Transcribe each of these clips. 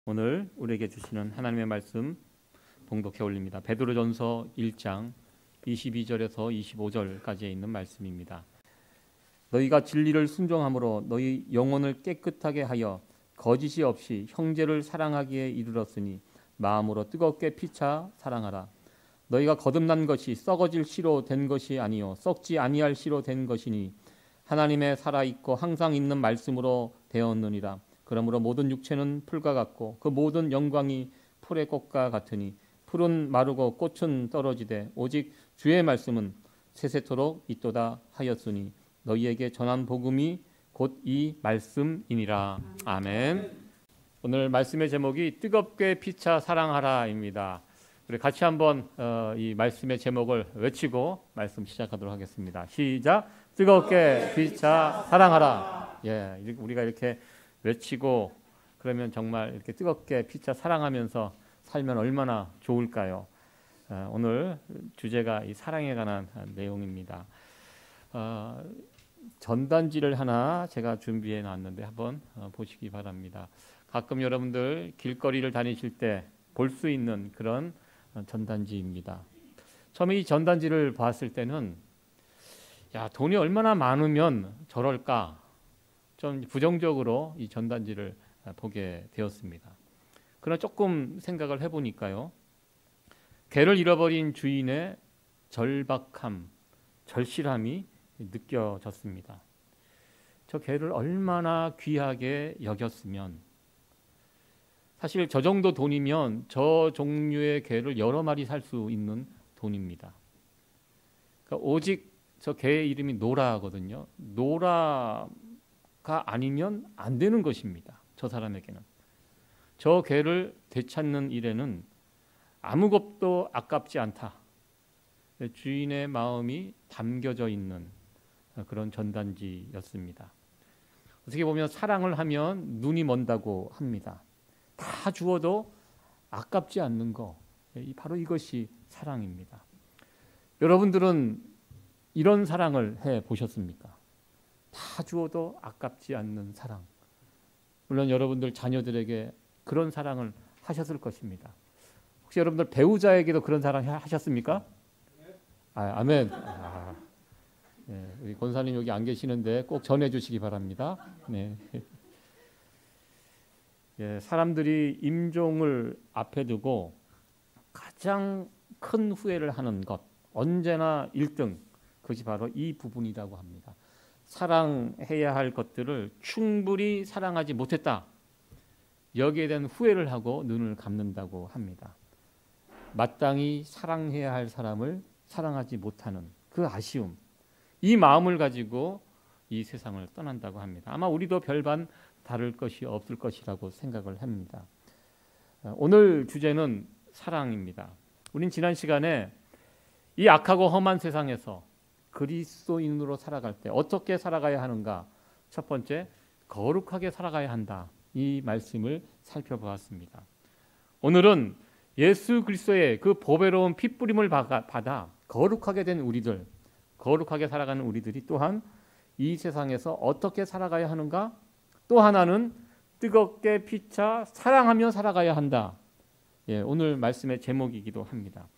오늘 우리에게 주시는 하나님의 말씀 봉독해 올립니다. 베드로전서 1장 22절에서 25절까지에 있는 말씀입니다. 너희가 진리를 순종함으로 너희 영혼을 깨끗하게 하여 거짓이 없이 형제를 사랑하기에 이르렀으니 마음으로 뜨겁게 피차 사랑하라. 너희가 거듭난 것이 썩어질 씨로 된 것이 아니요 썩지 아니할 씨로 된 것이니 하나님의 살아있고 항상 있는 말씀으로 되었느니라. 그러므로 모든 육체는 풀과 같고 그 모든 영광이 풀의 꽃과 같으니 풀은 마르고 꽃은 떨어지되 오직 주의 말씀은 세세토록 있도다 하였으니 너희에게 전한 복음이 곧 이 말씀이니라. 아멘. 오늘 말씀의 제목이 뜨겁게 피차 사랑하라입니다. 우리 같이 한번 이 말씀의 제목을 외치고 말씀 시작하도록 하겠습니다. 시작. 뜨겁게 피차 사랑하라. 예, 우리가 이렇게 외치고 그러면 정말 이렇게 뜨겁게 피차 사랑하면서 살면 얼마나 좋을까요? 오늘 주제가 이 사랑에 관한 내용입니다. 전단지를 하나 제가 준비해 놨는데 한번 보시기 바랍니다. 가끔 여러분들 길거리를 다니실 때 볼 수 있는 그런 전단지입니다. 처음에 이 전단지를 봤을 때는 야, 돈이 얼마나 많으면 저럴까? 좀 부정적으로 이 전단지를 보게 되었습니다. 그러나 조금 생각을 해보니까요. 개를 잃어버린 주인의 절박함, 절실함이 느껴졌습니다. 저 개를 얼마나 귀하게 여겼으면 사실 저 정도 돈이면 저 종류의 개를 여러 마리 살 수 있는 돈입니다. 그러니까 오직 저 개의 이름이 노라거든요. 노라가 아니면 안 되는 것입니다. 저 사람에게는. 저 개를 되찾는 일에는 아무것도 아깝지 않다. 주인의 마음이 담겨져 있는 그런 전단지였습니다. 어떻게 보면 사랑을 하면 눈이 먼다고 합니다. 다 주어도 아깝지 않는 거, 바로 이것이 사랑입니다. 여러분들은 이런 사랑을 해 보셨습니까? 다 주어도 아깝지 않는 사랑. 물론 여러분들 자녀들에게 그런 사랑을 하셨을 것입니다. 혹시 여러분들 배우자에게도 그런 사랑 하셨습니까? 아멘. 네, 우리 권사님 여기 안 계시는데 꼭 전해주시기 바랍니다. 네. 예, 사람들이 임종을 앞에 두고 가장 큰 후회를 하는 것, 언제나 1등, 그것이 바로 이 부분이라고 합니다. 사랑해야 할 것들을 충분히 사랑하지 못했다. 여기에 대한 후회를 하고 눈을 감는다고 합니다. 마땅히 사랑해야 할 사람을 사랑하지 못하는 그 아쉬움, 이 마음을 가지고 이 세상을 떠난다고 합니다. 아마 우리도 별반 다를 것이 없을 것이라고 생각을 합니다. 오늘 주제는 사랑입니다. 우린 지난 시간에 이 악하고 험한 세상에서 그리스도인으로 살아갈 때 어떻게 살아가야 하는가? 첫 번째, 거룩하게 살아가야 한다. 이 말씀을 살펴보았습니다. 오늘은 예수 그리스도의 그 보배로운 핏부림을 받아 거룩하게 된 우리들, 거룩하게 살아가는 우리들이 또한 이 세상에서 어떻게 살아가야 하는가? 또 하나는 뜨겁게 피차 사랑하며 살아가야 한다. 예, 오늘 말씀의 제목이기도 합니다.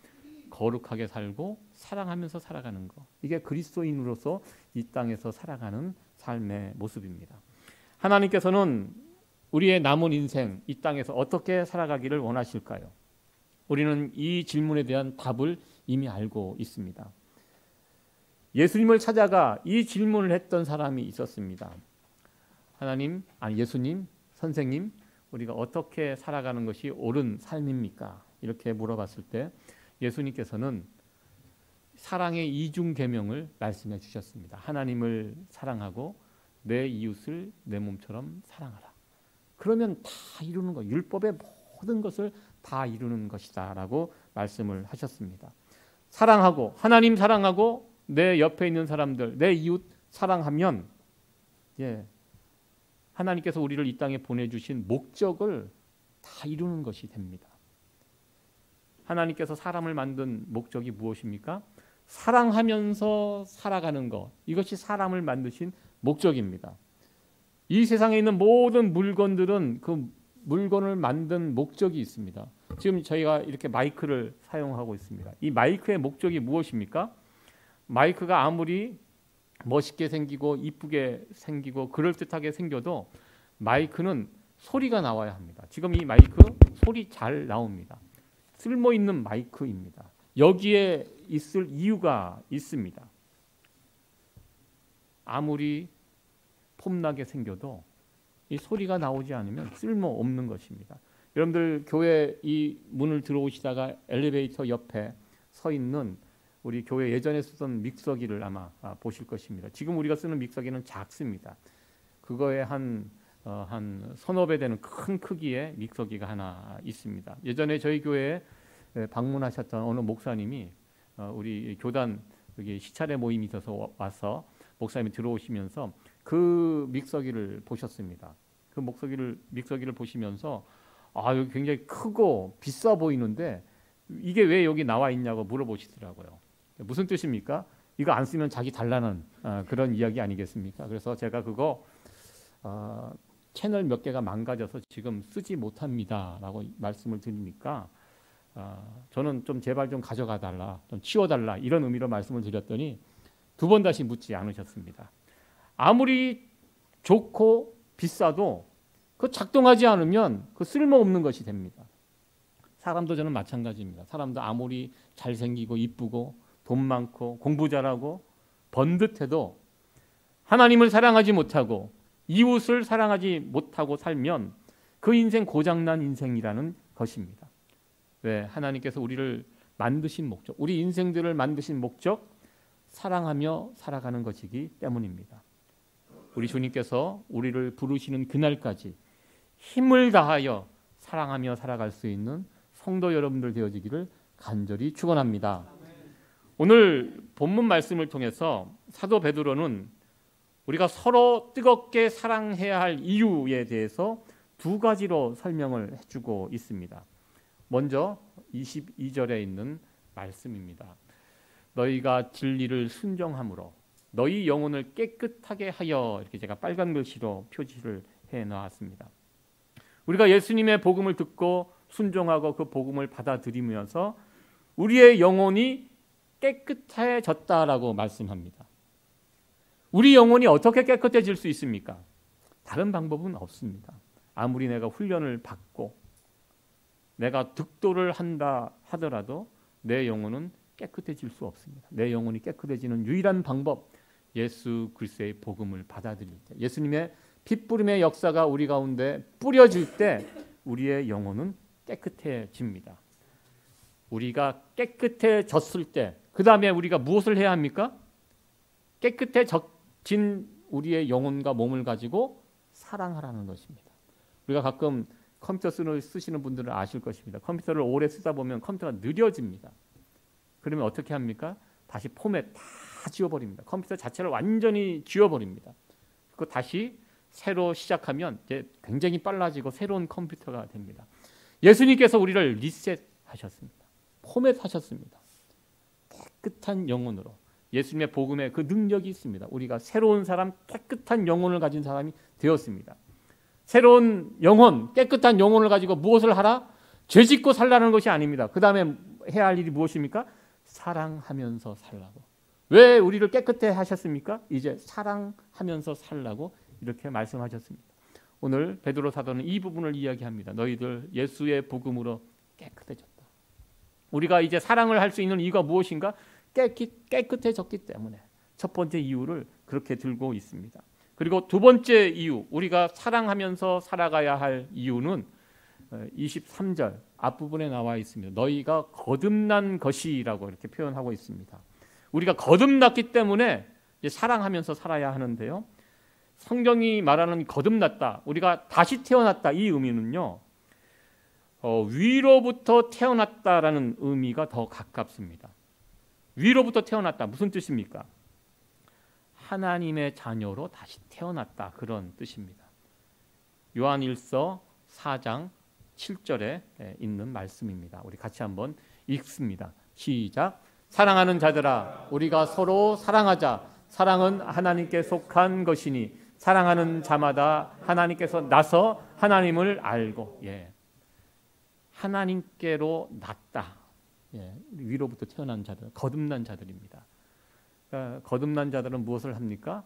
거룩하게 살고 사랑하면서 살아가는 것. 이게 그리스도인으로서 이 땅에서 살아가는 삶의 모습입니다. 하나님께서는 우리의 남은 인생 이 땅에서 어떻게 살아가기를 원하실까요? 우리는 이 질문에 대한 답을 이미 알고 있습니다. 예수님을 찾아가 이 질문을 했던 사람이 있었습니다. 예수님, 선생님, 우리가 어떻게 살아가는 것이 옳은 삶입니까? 이렇게 물어봤을 때 예수님께서는 사랑의 이중 계명을 말씀해 주셨습니다. 하나님을 사랑하고 내 이웃을 내 몸처럼 사랑하라. 그러면 다 이루는 것, 율법의 모든 것을 다 이루는 것이다 라고 말씀을 하셨습니다. 사랑하고 하나님 사랑하고 내 옆에 있는 사람들, 내 이웃 사랑하면 하나님께서 우리를 이 땅에 보내주신 목적을 다 이루는 것이 됩니다. 하나님께서 사람을 만든 목적이 무엇입니까? 사랑하면서 살아가는 것. 이것이 사람을 만드신 목적입니다. 이 세상에 있는 모든 물건들은 그 물건을 만든 목적이 있습니다. 지금 저희가 이렇게 마이크를 사용하고 있습니다. 이 마이크의 목적이 무엇입니까? 마이크가 아무리 멋있게 생기고 이쁘게 생기고 그럴듯하게 생겨도 마이크는 소리가 나와야 합니다. 지금 이 마이크 소리 잘 나옵니다. 쓸모있는 마이크입니다. 여기에 있을 이유가 있습니다. 아무리 폼나게 생겨도 이 소리가 나오지 않으면 쓸모없는 것입니다. 여러분들 교회 이 문을 들어오시다가 엘리베이터 옆에 서 있는 우리 교회 예전에 쓰던 믹서기를 아마 보실 것입니다. 지금 우리가 쓰는 믹서기는 작습니다. 그거에 한 서너 배 되는 큰 크기의 믹서기가 하나 있습니다. 예전에 저희 교회에 방문하셨던 어느 목사님이 우리 교단 여기 시찰회 모임이 있어서 와서 목사님이 들어오시면서 그 믹서기를 보셨습니다. 그 믹서기를 보시면서 여기 굉장히 크고 비싸 보이는데 이게 왜 여기 나와 있냐고 물어보시더라고요. 무슨 뜻입니까? 이거 안 쓰면 자기 달라는 그런 이야기 아니겠습니까? 그래서 제가 그거 채널 몇 개가 망가져서 지금 쓰지 못합니다라고 말씀을 드리니까 저는 좀 제발 좀 가져가 달라, 좀 치워달라 이런 의미로 말씀을 드렸더니 두 번 다시 묻지 않으셨습니다. 아무리 좋고 비싸도 그 작동하지 않으면 그 쓸모없는 것이 됩니다. 사람도 저는 마찬가지입니다. 사람도 아무리 잘생기고 이쁘고 돈 많고 공부 잘하고 번듯해도 하나님을 사랑하지 못하고 이웃을 사랑하지 못하고 살면 그 인생 고장난 인생이라는 것입니다. 왜? 하나님께서 우리를 만드신 목적, 우리 인생들을 만드신 목적, 사랑하며 살아가는 것이기 때문입니다. 우리 주님께서 우리를 부르시는 그날까지 힘을 다하여 사랑하며 살아갈 수 있는 성도 여러분들 되어지기를 간절히 축원합니다. 오늘 본문 말씀을 통해서 사도 베드로는 우리가 서로 뜨겁게 사랑해야 할 이유에 대해서 두 가지로 설명을 해주고 있습니다. 먼저 22절에 있는 말씀입니다. 너희가 진리를 순종함으로 너희 영혼을 깨끗하게 하여, 이렇게 제가 빨간 글씨로 표시를 해놓았습니다. 우리가 예수님의 복음을 듣고 순종하고 그 복음을 받아들이면서 우리의 영혼이 깨끗해졌다라고 말씀합니다. 우리 영혼이 어떻게 깨끗해질 수 있습니까? 다른 방법은 없습니다. 아무리 내가 훈련을 받고 내가 득도를 한다 하더라도 내 영혼은 깨끗해질 수 없습니다. 내 영혼이 깨끗해지는 유일한 방법, 예수 그리스도의 복음을 받아들일 때, 예수님의 핏부림의 역사가 우리 가운데 뿌려질 때 우리의 영혼은 깨끗해집니다. 우리가 깨끗해졌을 때 그 다음에 우리가 무엇을 해야 합니까? 깨끗해진 우리의 영혼과 몸을 가지고 사랑하라는 것입니다. 우리가 가끔 컴퓨터 쓰시는 분들은 아실 것입니다. 컴퓨터를 오래 쓰다 보면 컴퓨터가 느려집니다. 그러면 어떻게 합니까? 다시 포맷 다 지워버립니다. 컴퓨터 자체를 완전히 지워버립니다. 그리고 다시 새로 시작하면 이제 굉장히 빨라지고 새로운 컴퓨터가 됩니다. 예수님께서 우리를 리셋하셨습니다. 포맷하셨습니다. 깨끗한 영혼으로. 예수님의 복음에 그 능력이 있습니다. 우리가 새로운 사람, 깨끗한 영혼을 가진 사람이 되었습니다. 새로운 영혼, 깨끗한 영혼을 가지고 무엇을 하라? 죄 짓고 살라는 것이 아닙니다. 그 다음에 해야 할 일이 무엇입니까? 사랑하면서 살라고. 왜 우리를 깨끗해 하셨습니까? 이제 사랑하면서 살라고 이렇게 말씀하셨습니다. 오늘 베드로 사도는 이 부분을 이야기합니다. 너희들 예수의 복음으로 깨끗해졌다. 우리가 이제 사랑을 할 수 있는 이유가 무엇인가? 깨끗해졌기 때문에. 첫 번째 이유를 그렇게 들고 있습니다. 그리고 두 번째 이유, 우리가 사랑하면서 살아가야 할 이유는 23절 앞부분에 나와 있습니다. 너희가 거듭난 것이라고 이렇게 표현하고 있습니다. 우리가 거듭났기 때문에 이제 사랑하면서 살아야 하는데요. 성경이 말하는 거듭났다, 우리가 다시 태어났다, 이 의미는요, 위로부터 태어났다라는 의미가 더 가깝습니다. 위로부터 태어났다, 무슨 뜻입니까? 하나님의 자녀로 다시 태어났다, 그런 뜻입니다. 요한일서 4장 7절에 있는 말씀입니다. 우리 같이 한번 읽습니다. 시작. 사랑하는 자들아, 우리가 서로 사랑하자. 사랑은 하나님께 속한 것이니 사랑하는 자마다 하나님께서 나서 하나님을 알고, 하나님께로 났다. 위로부터 태어난 자들, 거듭난 자들입니다. 그러니까 거듭난 자들은 무엇을 합니까?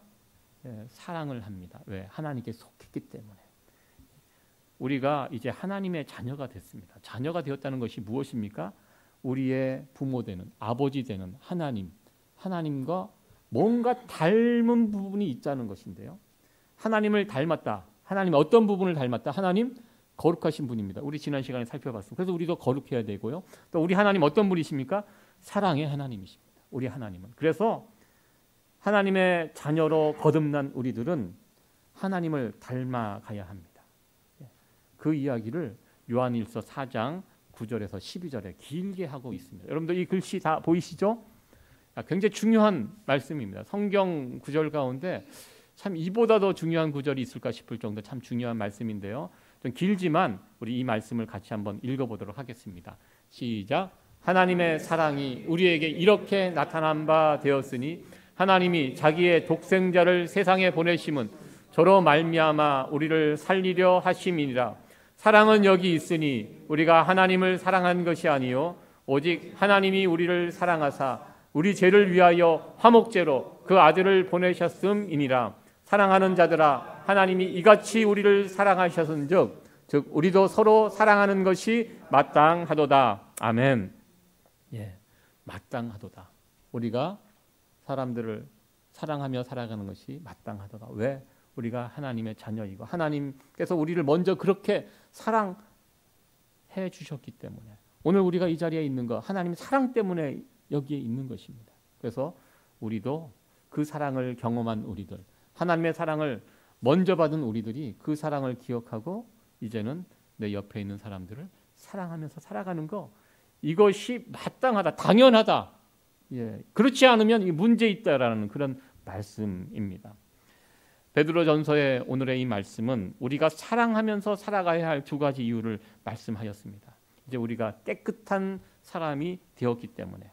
사랑을 합니다. 왜? 하나님께 속했기 때문에. 우리가 이제 하나님의 자녀가 됐습니다. 자녀가 되었다는 것이 무엇입니까? 우리의 부모 되는, 아버지 되는 하나님과 뭔가 닮은 부분이 있다는 것인데요. 하나님을 닮았다. 하나님 어떤 부분을 닮았다? 하나님 거룩하신 분입니다. 우리 지난 시간에 살펴봤습니다. 그래서 우리도 거룩해야 되고요. 또 우리 하나님 어떤 분이십니까? 사랑의 하나님이십니다. 우리 하나님은. 그래서 하나님의 자녀로 거듭난 우리들은 하나님을 닮아가야 합니다. 그 이야기를 요한일서 4장 9절에서 12절에 길게 하고 있습니다. 여러분들 이 글씨 다 보이시죠? 굉장히 중요한 말씀입니다. 성경 구절 가운데 참 이보다 더 중요한 구절이 있을까 싶을 정도 참 중요한 말씀인데요. 좀 길지만 우리 이 말씀을 같이 한번 읽어보도록 하겠습니다. 시작. 하나님의 사랑이 우리에게 이렇게 나타난 바 되었으니 하나님이 자기의 독생자를 세상에 보내심은 저로 말미암아 우리를 살리려 하심이니라. 사랑은 여기 있으니 우리가 하나님을 사랑한 것이 아니요 오직 하나님이 우리를 사랑하사 우리 죄를 위하여 화목제로 그 아들을 보내셨음이니라. 사랑하는 자들아 하나님이 이같이 우리를 사랑하셨은즉 즉 우리도 서로 사랑하는 것이 마땅하도다. 아멘. 마땅하도다. 우리가 사람들을 사랑하며 살아가는 것이 마땅하도다. 왜? 우리가 하나님의 자녀이고 하나님께서 우리를 먼저 그렇게 사랑해 주셨기 때문에 오늘 우리가 이 자리에 있는 거 하나님의 사랑 때문에 여기에 있는 것입니다. 그래서 우리도 그 사랑을 경험한 우리들, 하나님의 사랑을 먼저 받은 우리들이 그 사랑을 기억하고 이제는 내 옆에 있는 사람들을 사랑하면서 살아가는 거, 이것이 마땅하다, 당연하다. 그렇지 않으면 이 문제 있다라는 그런 말씀입니다. 베드로전서의 오늘의 이 말씀은 우리가 사랑하면서 살아가야 할 두 가지 이유를 말씀하였습니다. 이제 우리가 깨끗한 사람이 되었기 때문에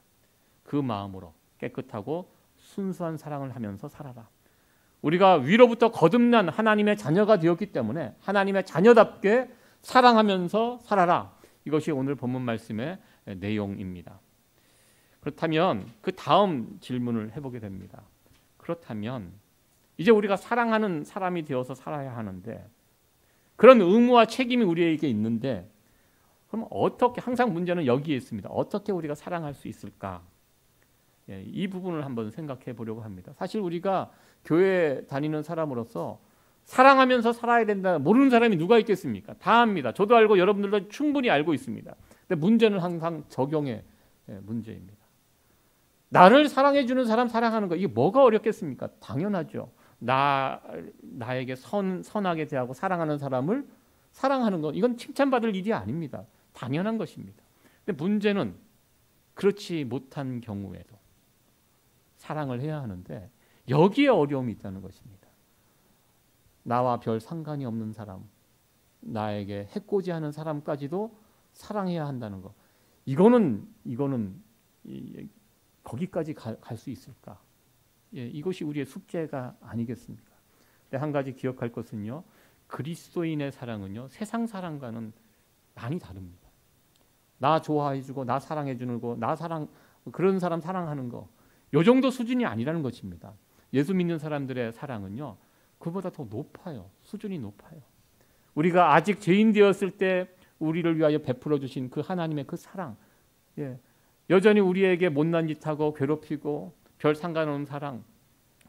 그 마음으로 깨끗하고 순수한 사랑을 하면서 살아라. 우리가 위로부터 거듭난 하나님의 자녀가 되었기 때문에 하나님의 자녀답게 사랑하면서 살아라. 이것이 오늘 본문 말씀의 내용입니다. 그렇다면 그 다음 질문을 해보게 됩니다. 그렇다면 이제 우리가 사랑하는 사람이 되어서 살아야 하는데 그런 의무와 책임이 우리에게 있는데 그럼 어떻게, 항상 문제는 여기에 있습니다. 어떻게 우리가 사랑할 수 있을까? 이 부분을 한번 생각해 보려고 합니다. 사실 우리가 교회 다니는 사람으로서 사랑하면서 살아야 된다 모르는 사람이 누가 있겠습니까? 다 압니다. 저도 알고 여러분들도 충분히 알고 있습니다. 근데 문제는 항상 적용의 문제입니다. 나를 사랑해 주는 사람 사랑하는 거, 이게 뭐가 어렵겠습니까? 당연하죠. 나에게 선하게 대하고 사랑하는 사람을 사랑하는 것, 이건 칭찬받을 일이 아닙니다. 당연한 것입니다. 근데 문제는 그렇지 못한 경우에도 사랑을 해야 하는데 여기에 어려움이 있다는 것입니다. 나와 별 상관이 없는 사람, 나에게 해코지하는 사람까지도 사랑해야 한다는 것, 이거는 거기까지 갈 수 있을까? 이것이 우리의 숙제가 아니겠습니까? 근데 한 가지 기억할 것은요, 그리스도인의 사랑은요 세상 사랑과는 많이 다릅니다. 나 좋아해주고 나 사랑해주는 거, 그런 사람 사랑하는 거, 요 정도 수준이 아니라는 것입니다. 예수 믿는 사람들의 사랑은요 그보다 더 높아요. 수준이 높아요. 우리가 아직 죄인 되었을 때 우리를 위하여 베풀어 주신 그 하나님의 그 사랑, 여전히 우리에게 못난 짓하고 괴롭히고 별 상관없는 사랑,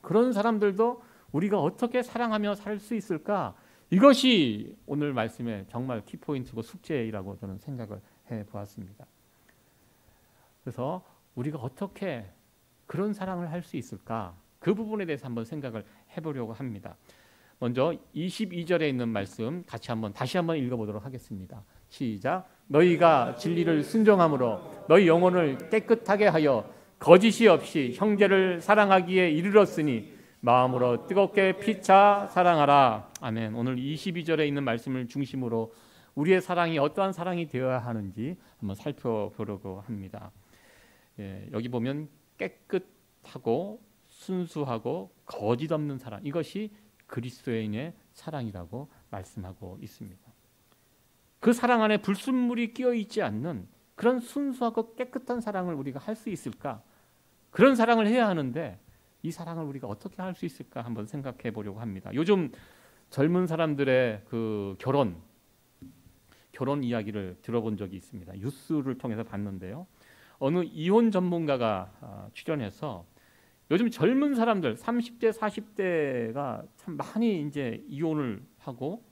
그런 사람들도 우리가 어떻게 사랑하며 살 수 있을까? 이것이 오늘 말씀의 정말 키포인트고 숙제이라고 저는 생각을 해보았습니다. 그래서 우리가 어떻게 그런 사랑을 할 수 있을까? 그 부분에 대해서 한번 생각을 해보려고 합니다. 먼저 22절에 있는 말씀 다시 한번 읽어보도록 하겠습니다. 시작. 너희가 진리를 순종함으로 너희 영혼을 깨끗하게 하여 거짓이 없이 형제를 사랑하기에 이르렀으니 마음으로 뜨겁게 피차 사랑하라. 아멘. 오늘 22절에 있는 말씀을 중심으로 우리의 사랑이 어떠한 사랑이 되어야 하는지 한번 살펴보려고 합니다. 여기 보면 깨끗하고 순수하고 거짓 없는 사랑, 이것이 그리스도인의 사랑이라고 말씀하고 있습니다. 그 사랑 안에 불순물이 끼어 있지 않는 그런 순수하고 깨끗한 사랑을 우리가 할 수 있을까? 그런 사랑을 해야 하는데 이 사랑을 우리가 어떻게 할 수 있을까 한번 생각해 보려고 합니다. 요즘 젊은 사람들의 그 결혼 이야기를 들어본 적이 있습니다. 뉴스를 통해서 봤는데요. 어느 이혼 전문가가 출연해서 요즘 젊은 사람들 30대, 40대가 참 많이 이제 이혼을 하고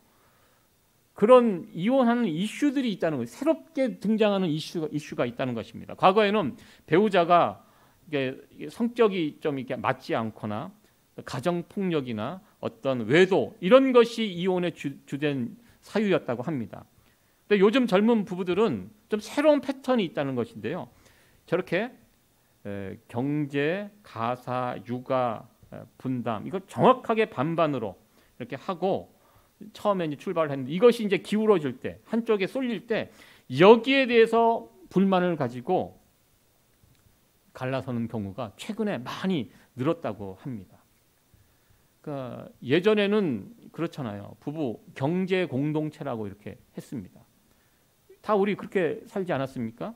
그런 이혼하는 이슈들이 있다는 거예요. 새롭게 등장하는 이슈가 있다는 것입니다. 과거에는 배우자가 이게 성격이 좀 이렇게 맞지 않거나 가정 폭력이나 어떤 외도 이런 것이 이혼의 주된 사유였다고 합니다. 근데 요즘 젊은 부부들은 좀 새로운 패턴이 있다는 것인데요. 저렇게 경제, 가사, 육아, 분담 이걸 정확하게 반반으로 이렇게 하고 처음에 이제 출발을 했는데 이것이 이제 기울어질 때 한쪽에 쏠릴 때 여기에 대해서 불만을 가지고 갈라서는 경우가 최근에 많이 늘었다고 합니다. 그러니까 예전에는 그렇잖아요. 부부 경제 공동체라고 이렇게 했습니다. 다 우리 그렇게 살지 않았습니까?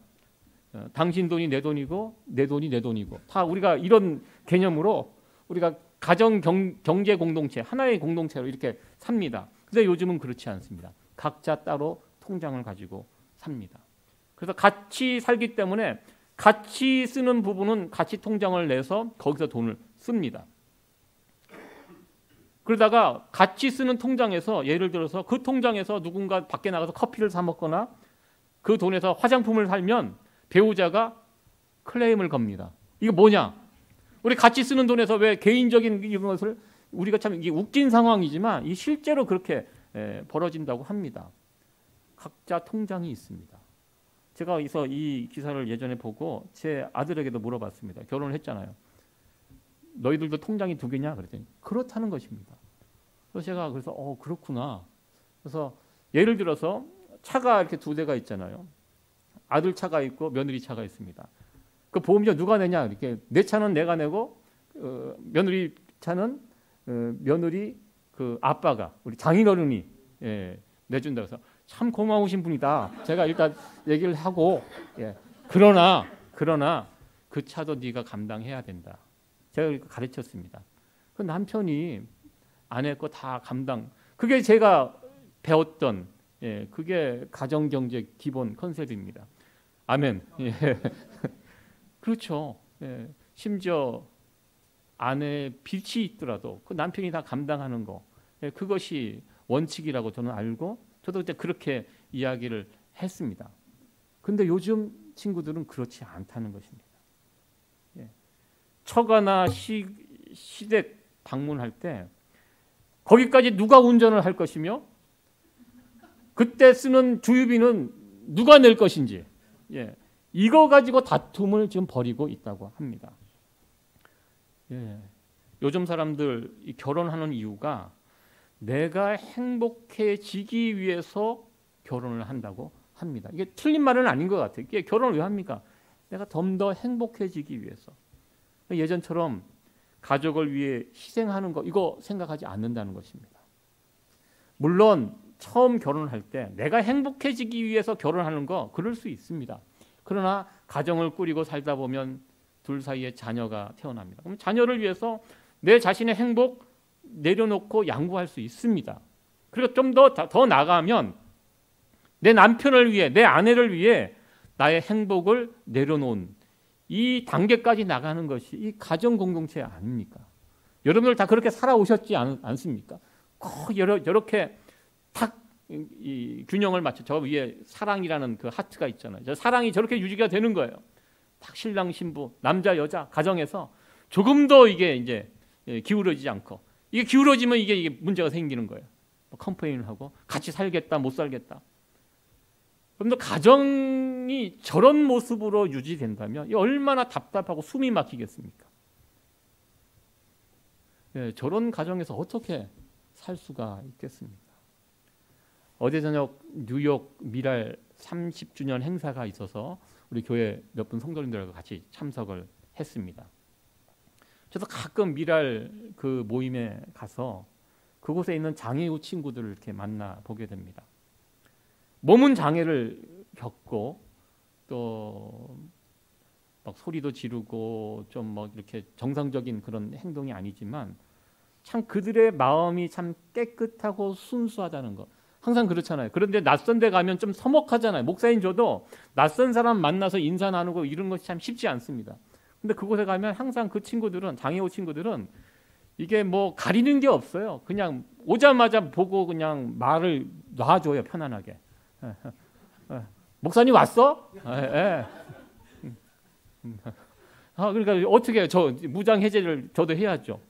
당신 돈이 내 돈이고 내 돈이 내 돈이고 다 우리가 이런 개념으로 우리가 가정 경제 공동체 하나의 공동체로 이렇게 삽니다. 근데 요즘은 그렇지 않습니다. 각자 따로 통장을 가지고 삽니다. 그래서 같이 살기 때문에 같이 쓰는 부분은 같이 통장을 내서 거기서 돈을 씁니다. 그러다가 같이 쓰는 통장에서 예를 들어서 그 통장에서 누군가 밖에 나가서 커피를 사 먹거나 그 돈에서 화장품을 사면 배우자가 클레임을 겁니다. 이거 뭐냐? 우리 같이 쓰는 돈에서 왜 개인적인 이런 것을 우리가 참 이게 웃긴 상황이지만 이 실제로 그렇게 벌어진다고 합니다. 각자 통장이 있습니다. 제가 그래서 이 기사를 예전에 보고 제 아들에게도 물어봤습니다. 결혼을 했잖아요. 너희들도 통장이 두 개냐? 그랬더니 그렇다는 것입니다. 그래서 제가 그렇구나. 그래서 예를 들어서 차가 이렇게 두 대가 있잖아요. 아들 차가 있고 며느리 차가 있습니다. 그 보험료 누가 내냐? 이렇게 내 차는 내가 내고 며느리 차는 며느리 그 아빠가 우리 장인어른이 내준다 그래서 참 고마우신 분이다. 제가 일단 얘기를 하고 그러나 그 차도 네가 감당해야 된다. 제가 가르쳤습니다. 그 남편이 아내 거 다 감당. 그게 제가 배웠던 그게 가정경제 기본 컨셉입니다. 아멘. 그렇죠. 심지어 아내의 빚이 있더라도 그 남편이 다 감당하는 거 그것이 원칙이라고 저는 알고 저도 그때 그렇게 이야기를 했습니다. 근데 요즘 친구들은 그렇지 않다는 것입니다. 처가나 시댁 방문할 때 거기까지 누가 운전을 할 것이며 그때 쓰는 주유비는 누가 낼 것인지 이거 가지고 다툼을 지금 벌이고 있다고 합니다. 요즘 사람들 결혼하는 이유가 내가 행복해지기 위해서 결혼을 한다고 합니다. 이게 틀린 말은 아닌 것 같아요. 이게 결혼을 왜 합니까? 내가 좀 더 행복해지기 위해서. 예전처럼 가족을 위해 희생하는 거 이거 생각하지 않는다는 것입니다. 물론 처음 결혼할 때 내가 행복해지기 위해서 결혼하는 거 그럴 수 있습니다. 그러나 가정을 꾸리고 살다 보면 둘 사이에 자녀가 태어납니다. 그럼 자녀를 위해서 내 자신의 행복 내려놓고 양보할 수 있습니다. 그리고 좀 더 나가면 내 남편을 위해 내 아내를 위해 나의 행복을 내려놓은 이 단계까지 나가는 것이 이 가정 공동체 아닙니까? 여러분들 다 그렇게 살아오셨지 않습니까? 꼭 이렇게 탁 이 균형을 맞춰 저 위에 사랑이라는 그 하트가 있잖아요. 저 사랑이 저렇게 유지가 되는 거예요. 딱 신랑 신부 남자 여자 가정에서 조금도 이게 이제 기울어지지 않고 이게 기울어지면 이게 문제가 생기는 거예요. 컴플레인을 하고 같이 살겠다 못 살겠다. 그런데 가정이 저런 모습으로 유지된다면 얼마나 답답하고 숨이 막히겠습니까? 저런 가정에서 어떻게 살 수가 있겠습니까? 어제 저녁 뉴욕 미랄 30주년 행사가 있어서 우리 교회 몇 분 성도님들과 같이 참석을 했습니다. 저도 가끔 미랄 그 모임에 가서 그곳에 있는 장애 후 친구들을 이렇게 만나 보게 됩니다. 몸은 장애를 겪고 또 막 소리도 지르고 좀 막 이렇게 정상적인 그런 행동이 아니지만 참 그들의 마음이 참 깨끗하고 순수하다는 거. 항상 그렇잖아요. 그런데 낯선 데 가면 좀 서먹하잖아요. 목사님 저도 낯선 사람 만나서 인사 나누고 이런 것이 참 쉽지 않습니다. 근데 그곳에 가면 항상 그 친구들은, 장애우 친구들은 이게 뭐 가리는 게 없어요. 그냥 오자마자 보고 그냥 말을 놔줘요. 편안하게. 목사님 왔어? 예. 그러니까 어떻게 해요? 저 무장 해제를 저도 해야죠.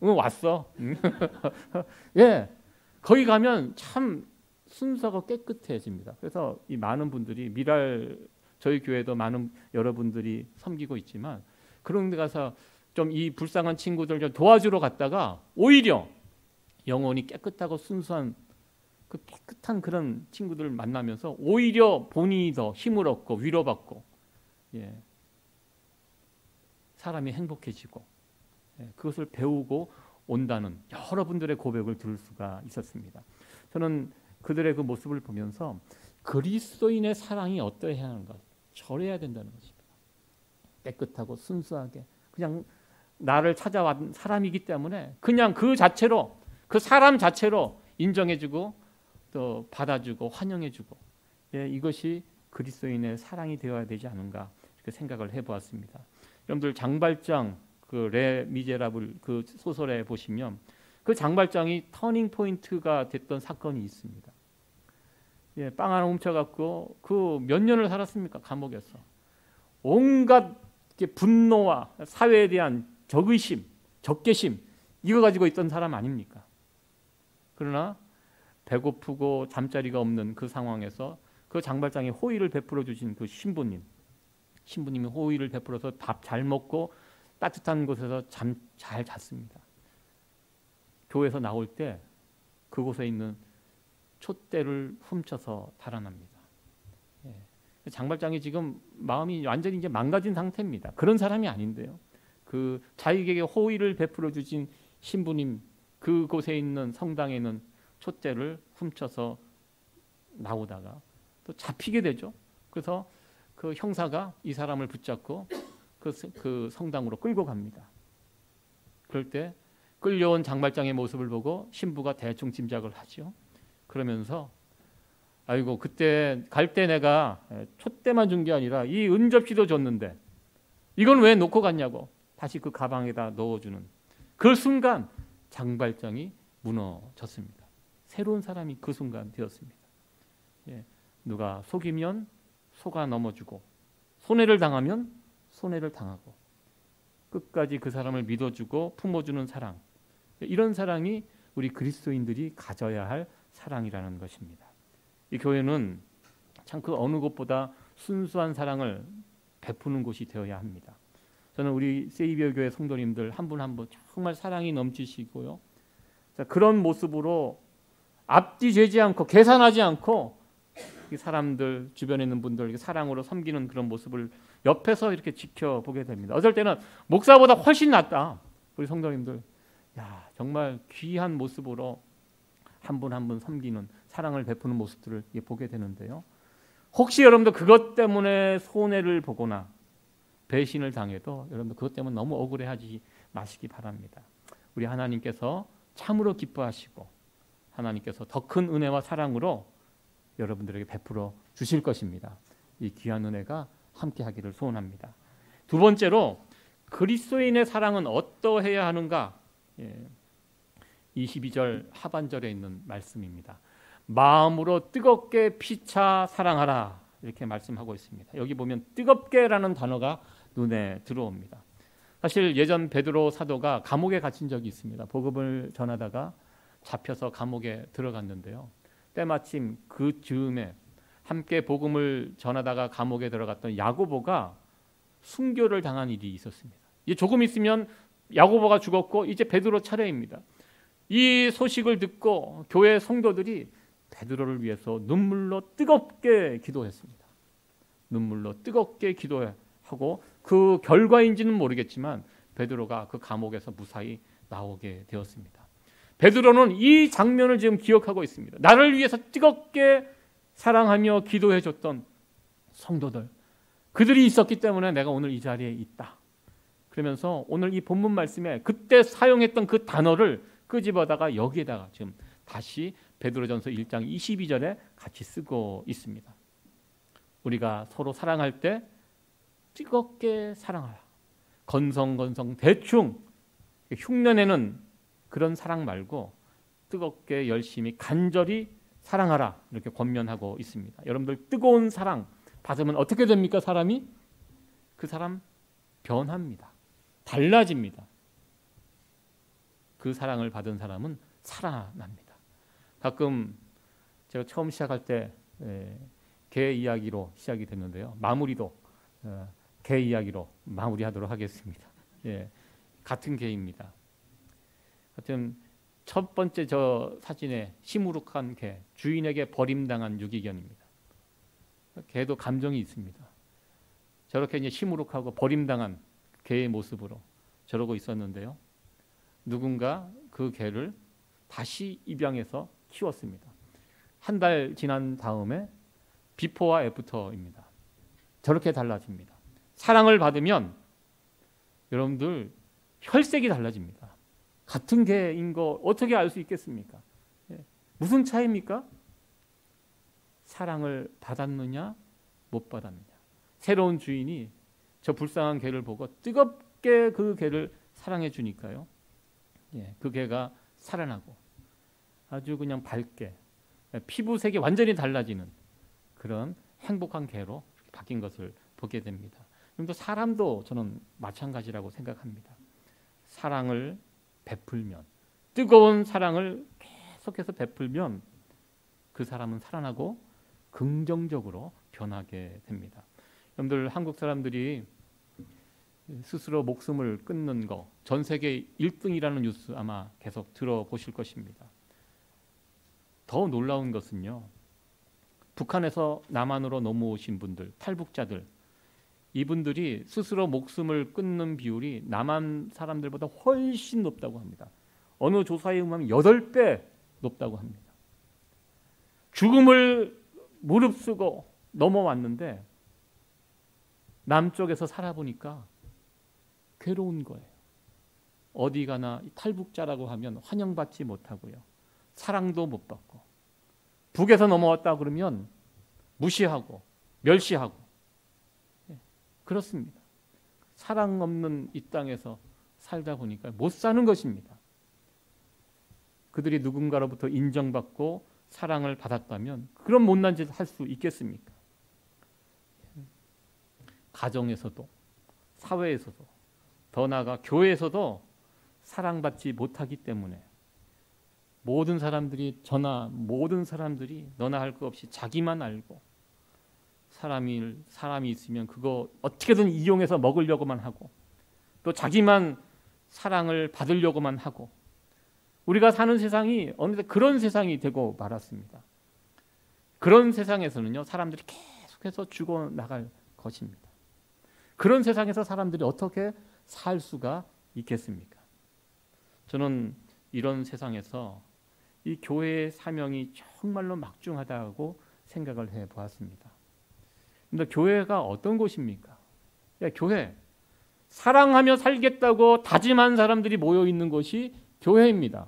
왔어. 예. 거기 가면 참 순서가 깨끗해집니다. 그래서 이 많은 분들이 미랄 저희 교회도 많은 여러분들이 섬기고 있지만 그런 데 가서 좀 이 불쌍한 친구들 좀 도와주러 갔다가 오히려 영혼이 깨끗하고 순수한 그 깨끗한 그런 친구들을 만나면서 오히려 본인이 더 힘을 얻고 위로받고 예. 사람이 행복해지고 예. 그것을 배우고 온다는 여러분들의 고백을 들을 수가 있었습니다. 저는 그들의 그 모습을 보면서 그리스도인의 사랑이 어떠해야 하는가 저래야 된다는 것입니다. 깨끗하고 순수하게 그냥 나를 찾아온 사람이기 때문에 그냥 그 자체로 그 사람 자체로 인정해주고 또 받아주고 환영해주고 예, 이것이 그리스도인의 사랑이 되어야 되지 않은가 이렇게 생각을 해보았습니다. 여러분들 장발장 그 레 미제라블 그 소설에 보시면 그 장발장이 터닝 포인트가 됐던 사건이 있습니다. 예, 빵 하나 훔쳐갖고 그 몇 년을 살았습니까? 감옥에서 온갖 분노와 사회에 대한 적의심, 적개심 이거 가지고 있던 사람 아닙니까? 그러나 배고프고 잠자리가 없는 그 상황에서 그 장발장이 호의를 베풀어 주신 그 신부님이 호의를 베풀어서 밥 잘 먹고 따뜻한 곳에서 잠 잘 잤습니다. 교회에서 나올 때 그곳에 있는 촛대를 훔쳐서 달아납니다. 예. 장발장이 지금 마음이 완전히 이제 망가진 상태입니다. 그런 사람이 아닌데요. 그 자기에게 호의를 베풀어 주신 신부님 그곳에 있는 성당에 있는 촛대를 훔쳐서 나오다가 또 잡히게 되죠. 그래서 그 형사가 이 사람을 붙잡고 그 성당으로 끌고 갑니다. 그럴 때 끌려온 장발장의 모습을 보고 신부가 대충 짐작을 하죠. 그러면서 아이고 그때 갈 때 내가 촛대만 준 게 아니라 이 은접시도 줬는데 이건 왜 놓고 갔냐고 다시 그 가방에다 넣어주는 그 순간 장발장이 무너졌습니다. 새로운 사람이 그 순간 되었습니다. 예, 누가 속이면 속아 넘어주고 손해를 당하면 손해를 당하고 끝까지 그 사람을 믿어주고 품어주는 사랑 이런 사랑이 우리 그리스도인들이 가져야 할 사랑이라는 것입니다. 이 교회는 참 그 어느 곳보다 순수한 사랑을 베푸는 곳이 되어야 합니다. 저는 우리 세이비어 교회 성도님들 한 분 한 분 정말 사랑이 넘치시고요. 자, 그런 모습으로 앞뒤 재지 않고 계산하지 않고 이 사람들 주변에 있는 분들 사랑으로 섬기는 그런 모습을 옆에서 이렇게 지켜보게 됩니다. 어떨 때는 목사보다 훨씬 낫다. 우리 성도님들 야, 정말 귀한 모습으로 한 분 한 분 섬기는 사랑을 베푸는 모습들을 보게 되는데요. 혹시 여러분도 그것 때문에 손해를 보거나 배신을 당해도 여러분들 그것 때문에 너무 억울해하지 마시기 바랍니다. 우리 하나님께서 참으로 기뻐하시고 하나님께서 더 큰 은혜와 사랑으로 여러분들에게 베풀어 주실 것입니다. 이 귀한 은혜가 함께하기를 소원합니다. 두 번째로 그리스도인의 사랑은 어떠해야 하는가? 22절 하반절에 있는 말씀입니다. 마음으로 뜨겁게 피차 사랑하라 이렇게 말씀하고 있습니다. 여기 보면 뜨겁게라는 단어가 눈에 들어옵니다. 사실 예전 베드로 사도가 감옥에 갇힌 적이 있습니다. 복음을 전하다가 잡혀서 감옥에 들어갔는데요. 때마침 그 즈음에 함께 복음을 전하다가 감옥에 들어갔던 야고보가 순교를 당한 일이 있었습니다. 조금 있으면 야고보가 죽었고 이제 베드로 차례입니다. 이 소식을 듣고 교회 성도들이 베드로를 위해서 눈물로 뜨겁게 기도했습니다. 눈물로 뜨겁게 기도하고 그 결과인지는 모르겠지만 베드로가 그 감옥에서 무사히 나오게 되었습니다. 베드로는 이 장면을 지금 기억하고 있습니다. 나를 위해서 뜨겁게 사랑하며 기도해 줬던 성도들, 그들이 있었기 때문에 내가 오늘 이 자리에 있다. 그러면서 오늘 이 본문 말씀에 그때 사용했던 그 단어를 끄집어다가 여기에다가 지금 다시 베드로전서 1장 22절에 같이 쓰고 있습니다. 우리가 서로 사랑할 때 뜨겁게 사랑하라. 건성건성 대충 흉내내는 그런 사랑 말고 뜨겁게 열심히 간절히 사랑하라, 이렇게 권면하고 있습니다. 여러분들, 뜨거운 사랑 받으면 어떻게 됩니까? 사람이, 그 사람 변합니다. 달라집니다. 그 사랑을 받은 사람은 살아납니다. 가끔 제가 처음 시작할 때 개 이야기로 시작이 됐는데요. 마무리도 개 이야기로 마무리하도록 하겠습니다. 같은 개입니다. 하여튼 첫 번째 저 사진에 시무룩한 개, 주인에게 버림당한 유기견입니다. 개도 감정이 있습니다. 저렇게 이제 시무룩하고 버림당한 개의 모습으로 저러고 있었는데요. 누군가 그 개를 다시 입양해서 키웠습니다. 한 달 지난 다음에 비포와 애프터입니다. 저렇게 달라집니다. 사랑을 받으면 여러분들 혈색이 달라집니다. 같은 개인 거 어떻게 알 수 있겠습니까? 무슨 차이입니까? 사랑을 받았느냐 못 받았느냐. 새로운 주인이 저 불쌍한 개를 보고 뜨겁게 그 개를 사랑해 주니까요. 그 개가 살아나고 아주 그냥 밝게 피부색이 완전히 달라지는 그런 행복한 개로 바뀐 것을 보게 됩니다. 그럼 또 사람도 저는 마찬가지라고 생각합니다. 사랑을 베풀면, 뜨거운 사랑을 계속해서 베풀면 그 사람은 살아나고 긍정적으로 변하게 됩니다. 여러분들, 한국 사람들이 스스로 목숨을 끊는 거 전 세계 1등이라는 뉴스 아마 계속 들어보실 것입니다. 더 놀라운 것은요, 북한에서 남한으로 넘어오신 분들, 탈북자들, 이분들이 스스로 목숨을 끊는 비율이 남한 사람들보다 훨씬 높다고 합니다. 어느 조사에 의하면 8배 높다고 합니다. 죽음을 무릅쓰고 넘어왔는데 남쪽에서 살아보니까 괴로운 거예요. 어디 가나 탈북자라고 하면 환영받지 못하고요. 사랑도 못 받고, 북에서 넘어왔다 그러면 무시하고 멸시하고, 그렇습니다. 사랑 없는 이 땅에서 살다 보니까 못 사는 것입니다. 그들이 누군가로부터 인정받고 사랑을 받았다면 그런 못난 짓을 할 수 있겠습니까? 가정에서도, 사회에서도, 더 나아가 교회에서도 사랑받지 못하기 때문에 모든 사람들이 너나 할 것 없이 자기만 알고, 사람이 있으면 그거 어떻게든 이용해서 먹으려고만 하고, 또 자기만 사랑을 받으려고만 하고, 우리가 사는 세상이 어느새 그런 세상이 되고 말았습니다. 그런 세상에서는요, 사람들이 계속해서 죽어나갈 것입니다. 그런 세상에서 사람들이 어떻게 살 수가 있겠습니까? 저는 이런 세상에서 이 교회의 사명이 정말로 막중하다고 생각을 해보았습니다. 근데 교회가 어떤 곳입니까? 교회, 사랑하며 살겠다고 다짐한 사람들이 모여 있는 곳이 교회입니다.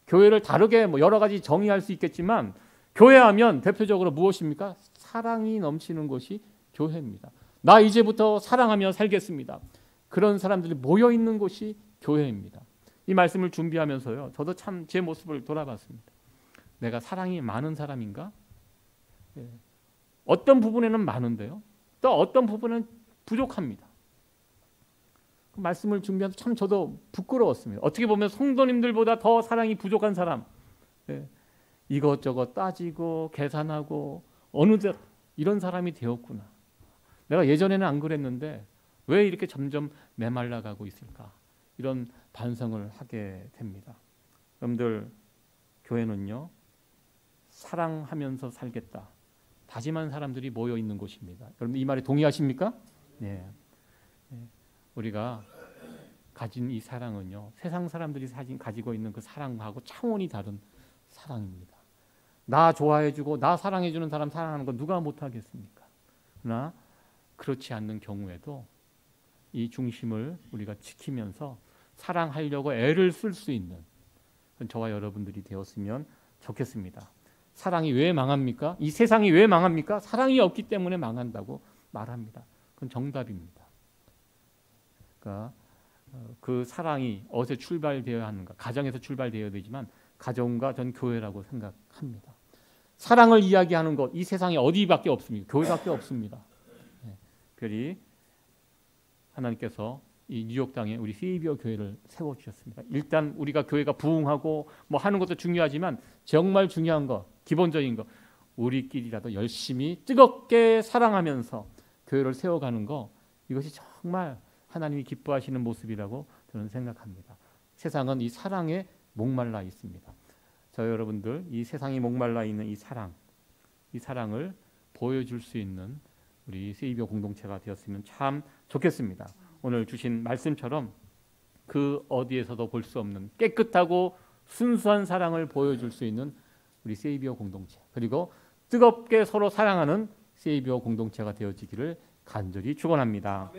교회를 다르게 여러 가지 정의할 수 있겠지만, 교회하면 대표적으로 무엇입니까? 사랑이 넘치는 곳이 교회입니다. 나 이제부터 사랑하며 살겠습니다. 그런 사람들이 모여 있는 곳이 교회입니다. 이 말씀을 준비하면서요, 저도 참 제 모습을 돌아봤습니다. 내가 사랑이 많은 사람인가? 어떤 부분에는 많은데요, 또 어떤 부분은 부족합니다. 그 말씀을 준비하면서 참 저도 부끄러웠습니다. 어떻게 보면 성도님들보다 더 사랑이 부족한 사람, 이것저것 따지고 계산하고 어느덧 이런 사람이 되었구나. 내가 예전에는 안 그랬는데 왜 이렇게 점점 메말라가고 있을까? 이런 반성을 하게 됩니다. 여러분들, 교회는요, 사랑하면서 살겠다 다짐한 사람들이 모여 있는 곳입니다. 여러분, 이 말에 동의하십니까? 네. 우리가 가진 이 사랑은요, 세상 사람들이 가지고 있는 그 사랑하고 차원이 다른 사랑입니다. 나 좋아해주고 나 사랑해주는 사람 사랑하는 거 누가 못하겠습니까? 그러나 그렇지 않는 경우에도 이 중심을 우리가 지키면서 사랑하려고 애를 쓸 수 있는 저와 여러분들이 되었으면 좋겠습니다. 사랑이 왜 망합니까? 이 세상이 왜 망합니까? 사랑이 없기 때문에 망한다고 말합니다. 그건 정답입니다. 그러니까 그 사랑이 어디서 출발되어야 하는가? 가정에서 출발되어야 되지만 가정과 전 교회라고 생각합니다. 사랑을 이야기하는 것, 이 세상에 어디밖에 없습니다. 교회밖에 없습니다. 특별히 하나님께서 이 뉴욕 땅에 우리 세이비어 교회를 세워주셨습니다. 일단 우리가 교회가 부흥하고 뭐 하는 것도 중요하지만 정말 중요한 것, 기본적인 것, 우리끼리라도 열심히 뜨겁게 사랑하면서 교회를 세워가는 것, 이것이 정말 하나님이 기뻐하시는 모습이라고 저는 생각합니다. 세상은 이 사랑에 목말라 있습니다. 저 여러분들 이 세상이 목말라 있는 이 사랑을 보여줄 수 있는 우리 세이비어 공동체가 되었으면 참 좋겠습니다. 오늘 주신 말씀처럼 그 어디에서도 볼 수 없는 깨끗하고 순수한 사랑을 보여줄 수 있는 우리 세이비어 공동체, 그리고 뜨겁게 서로 사랑하는 세이비어 공동체가 되어지기를 간절히 축원합니다.